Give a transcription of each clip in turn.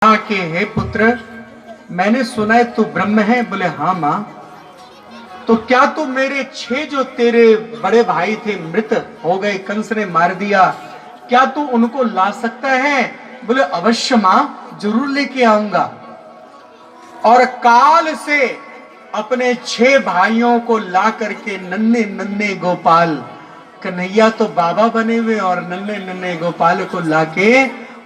कहा कि हे पुत्र, मैंने सुना है तू ब्रह्म है। बोले हाँ मां। तो क्या तू मेरे 6 जो तेरे बड़े भाई थे मृत हो गए, कंस ने मार दिया, क्या तू उनको ला सकता है? बोले अवश्य मां, जरूर लेके आऊंगा। और काल से अपने 6 भाइयों को ला करके नन्हे नन्हे गोपाल, कन्हैया तो बाबा बने हुए और नन्हे नन्हे गोपाल को लाके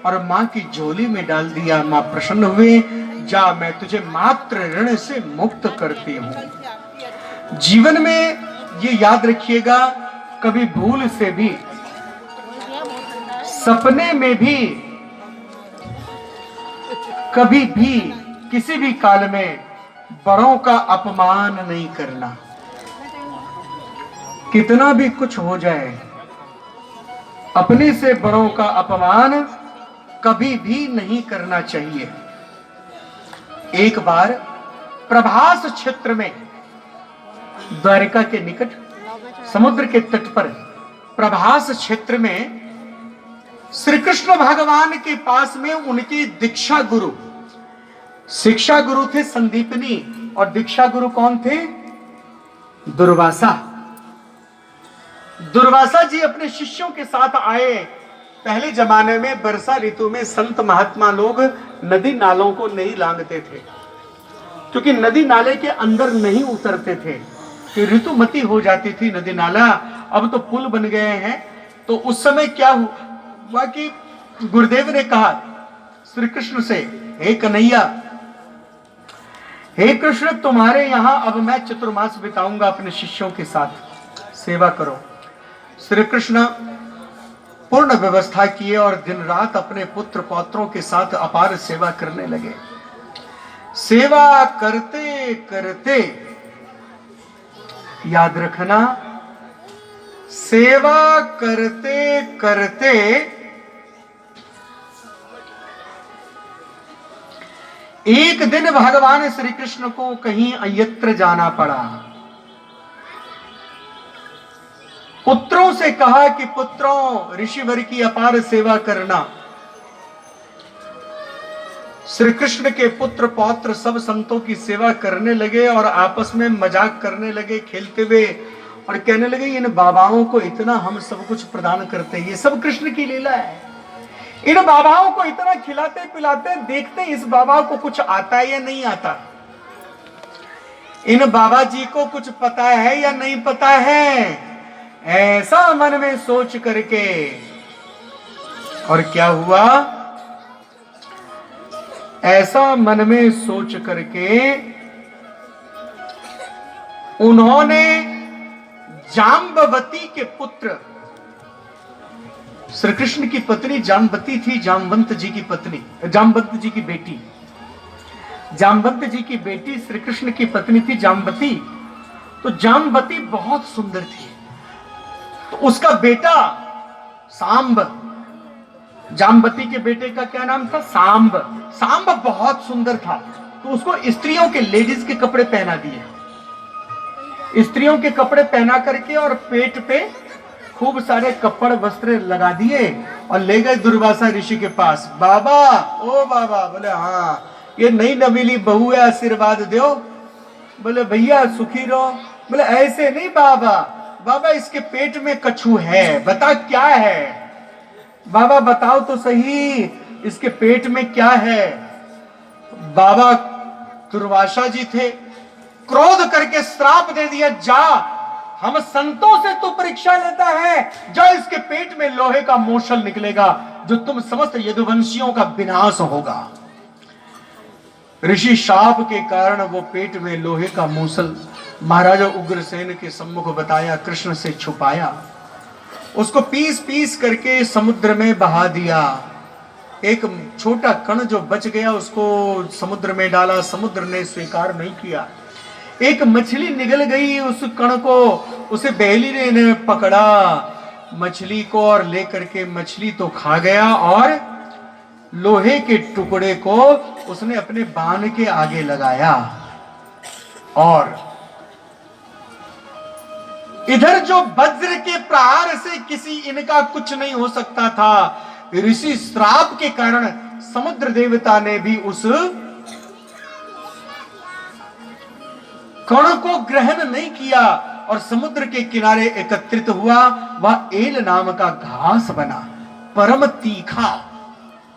और मां की झोली में डाल दिया। मां प्रसन्न हुए, जा मैं तुझे मात्र ऋण से मुक्त करती हूं। जीवन में ये याद रखिएगा, कभी भूल से भी सपने में भी कभी भी किसी भी काल में बड़ों का अपमान नहीं करना। कितना भी कुछ हो जाए, अपने से बड़ों का अपमान कभी भी नहीं करना चाहिए। एक बार प्रभास क्षेत्र में, द्वारिका के निकट समुद्र के तट पर प्रभास क्षेत्र में श्री कृष्ण भगवान के पास में उनके दीक्षा गुरु, शिक्षा गुरु थे संदीपनी और दीक्षा गुरु कौन थे? दुर्वासा। दुर्वासा जी अपने शिष्यों के साथ आए। पहले जमाने में वर्षा ऋतु में संत महात्मा लोग नदी नालों को नहीं लांघते थे, क्योंकि नदी नाले के अंदर नहीं उतरते थे कि ऋतुमती हो जाती थी नदी नाला। अब तो पुल बन गए हैं। तो उस समय क्या हुआ कि गुरुदेव ने कहा श्री कृष्ण से, हे कन्हैया, हे कृष्ण, तुम्हारे यहां अब मैं चतुर्मास बिताऊंगा अपने शिष्यों के साथ, सेवा करो। श्री कृष्ण पूर्ण व्यवस्था किए और दिन रात अपने पुत्र पौत्रों के साथ अपार सेवा करने लगे। सेवा करते करते, याद रखना, सेवा करते करते एक दिन भगवान श्री कृष्ण को कहीं अन्यत्र जाना पड़ा। पुत्रों से कहा कि पुत्रों, ऋषिवर की अपार सेवा करना। श्री कृष्ण के पुत्र पौत्र सब संतों की सेवा करने लगे और आपस में मजाक करने लगे, खेलते हुए, और कहने लगे इन बाबाओं को इतना हम सब कुछ प्रदान करते हैं, ये सब कृष्ण की लीला है। इन बाबाओं को इतना खिलाते पिलाते, देखते इस बाबा को कुछ आता है या नहीं आता, इन बाबा जी को कुछ पता है या नहीं पता है, ऐसा मन में सोच करके। और क्या हुआ? ऐसा मन में सोच करके उन्होंने जाम्बवती के पुत्र, श्री कृष्ण की पत्नी जाम्बवती थी, जामवंत जी की पत्नी, जामवंत जी की बेटी, जामवंत जी की बेटी श्री कृष्ण की पत्नी थी जाम्बवती। तो जाम्बवती बहुत सुंदर थी, तो उसका बेटा सांब, जाम्बवती के बेटे का क्या नाम था? सांब। सांब बहुत सुंदर था, तो उसको स्त्रियों के, लेडीज के कपड़े पहना दिए, स्त्रियों के कपड़े पहना करके और पेट पे खूब सारे कपड़ वस्त्र लगा दिए और ले गए दुर्वासा ऋषि के पास। बाबा, ओ बाबा। बोले हाँ, ये नई नवीली बहू है, आशीर्वाद दो। बोले भैया सुखी रहो। बोले ऐसे नहीं बाबा, बाबा इसके पेट में कछू है, बता क्या है? बाबा बताओ तो सही, इसके पेट में क्या है? बाबा दुर्वासा जी थे, क्रोध करके श्राप दे दिया, जा, हम संतों से तू परीक्षा लेता है, जा, इसके पेट में लोहे का मूसल निकलेगा जो तुम समस्त यदुवंशियों का विनाश होगा। ऋषि शाप के कारण वो पेट में लोहे का मूसल महाराजा उग्रसेन के सम्मुख बताया, कृष्ण से छुपाया, उसको पीस पीस करके समुद्र में बहा दिया। एक छोटा कण जो बच गया उसको समुद्र में डाला, समुद्र ने स्वीकार नहीं किया। एक मछली निगल गई, उस कण को उसे बेली ने पकड़ा मछली को और लेकर के मछली तो खा गया और लोहे के टुकड़े को उसने अपने बाण के आगे लगाया। और इधर जो वज्र के प्रहार से किसी इनका कुछ नहीं हो सकता था, ऋषि श्राप के कारण समुद्र देवता ने भी उस कण को ग्रहण नहीं किया और समुद्र के किनारे एकत्रित हुआ। वह एल नाम का घास बना, परम तीखा।